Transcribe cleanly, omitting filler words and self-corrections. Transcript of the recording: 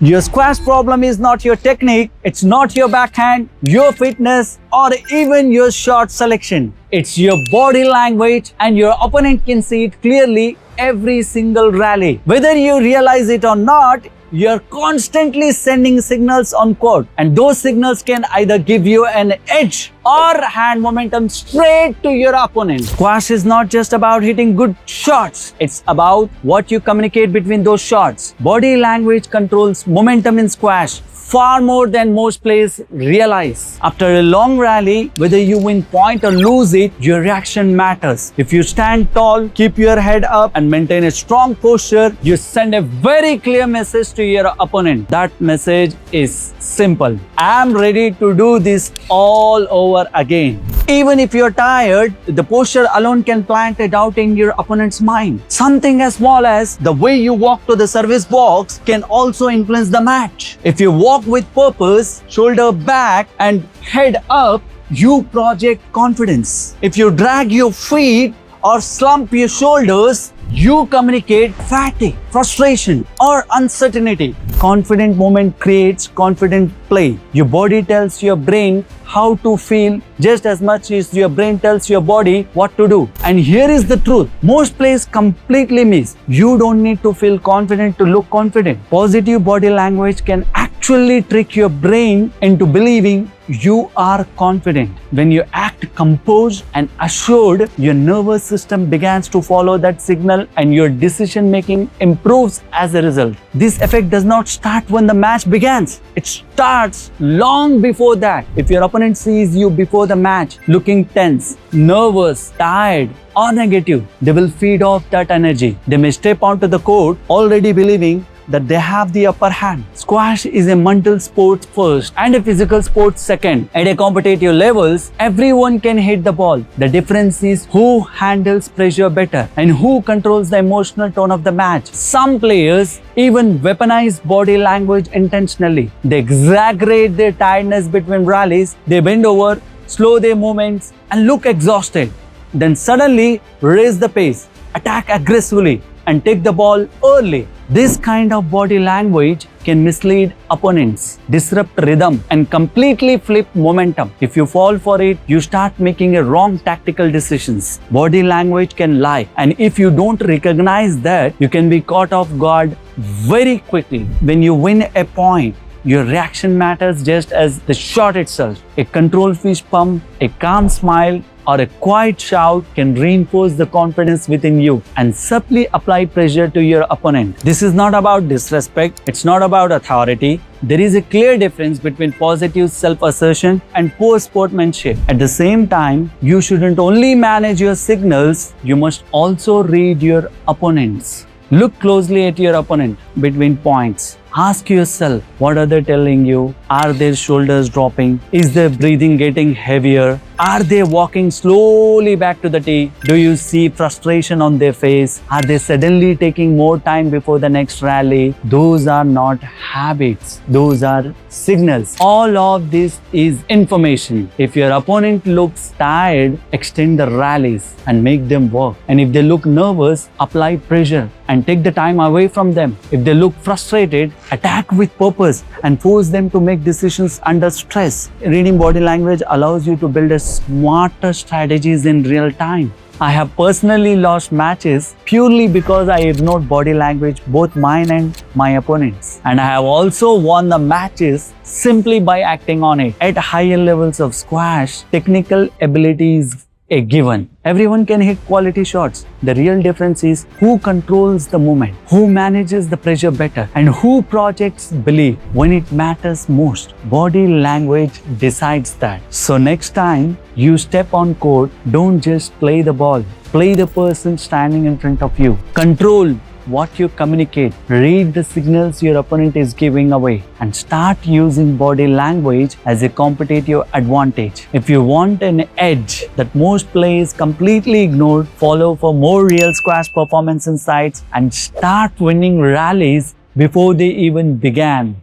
Your squash problem is not your technique, it's not your backhand, your fitness, or even your shot selection. It's your body language, and your opponent can see it clearly every single rally. Whether you realize it or not, you're constantly sending signals on court, and those signals can either give you an edge or hand momentum straight to your opponent. Squash is not just about hitting good shots, it's about what you communicate between those shots. Body language controls momentum in squash far more than most players realize. After a long rally, whether you win point or lose it, your reaction matters. If you stand tall, keep your head up, and maintain a strong posture, you send a very clear message to your opponent. That message is simple: I'm ready to do this all over again. Even if you're tired, the posture alone can plant a doubt in your opponent's mind. Something as small as the way you walk to the service box can also influence the match. If you walk with purpose, shoulder back and head up, you project confidence. If you drag your feet or slump your shoulders, you communicate fatigue, frustration, or uncertainty. Confident movement creates confident play. Your body tells your brain how to feel just as much as your brain tells your body what to do. And here is the truth: most players completely miss. You don't need to feel confident to look confident. Positive body language can actually trick your brain into believing you are confident. When you act composed and assured, your nervous system begins to follow that signal, and your decision making improves as a result. This effect does not start when the match begins. It starts long before that. If your opponent sees you before the match looking tense, nervous, tired, or negative, they will feed off that energy. They may step onto the court already believing that they have the upper hand. Squash is a mental sport first and a physical sport second. At a competitive levels, everyone can hit the ball. The difference is who handles pressure better and who controls the emotional tone of the match. Some players even weaponize body language intentionally. They exaggerate their tiredness between rallies. They bend over, slow their movements, and look exhausted. Then suddenly raise the pace, attack aggressively, and take the ball early. This kind of body language can mislead opponents, disrupt rhythm, and completely flip momentum. If you fall for it, you start making a wrong tactical decisions. Body language can lie, and if you don't recognize that, you can be caught off guard very quickly. When you win a point, your reaction matters just as the shot itself. A controlled fist pump, a calm smile, or a quiet shout can reinforce the confidence within you and subtly apply pressure to your opponent. This is not about disrespect, it's not about authority. There is a clear difference between positive self-assertion and poor sportsmanship. At the same time, you shouldn't only manage your signals, you must also read your opponents. Look closely at your opponent between points. Ask yourself, what are they telling you? Are their shoulders dropping? Is their breathing getting heavier? Are they walking slowly back to the tee? Do you see frustration on their face? Are they suddenly taking more time before the next rally? Those are not habits. Those are signals. All of this is information. If your opponent looks tired, extend the rallies and make them work. And if they look nervous, apply pressure and take the time away from them. If they look frustrated, attack with purpose and force them to make decisions under stress. Reading body language allows you to build a smarter strategies in real time. I have personally lost matches purely because I ignored body language, both mine and my opponents. And I have also won the matches simply by acting on it. At higher levels of squash, technical ability is a given. Everyone can hit quality shots. The real difference is who controls the moment, who manages the pressure better, and who projects belief when it matters most. Body language decides that. So next time you step on court, don't just play the ball. Play the person standing in front of you. Control what you communicate. Read the signals your opponent is giving away and start using body language as a competitive advantage. If you want an edge that most players completely ignore, follow for more real squash performance insights and start winning rallies before they even began.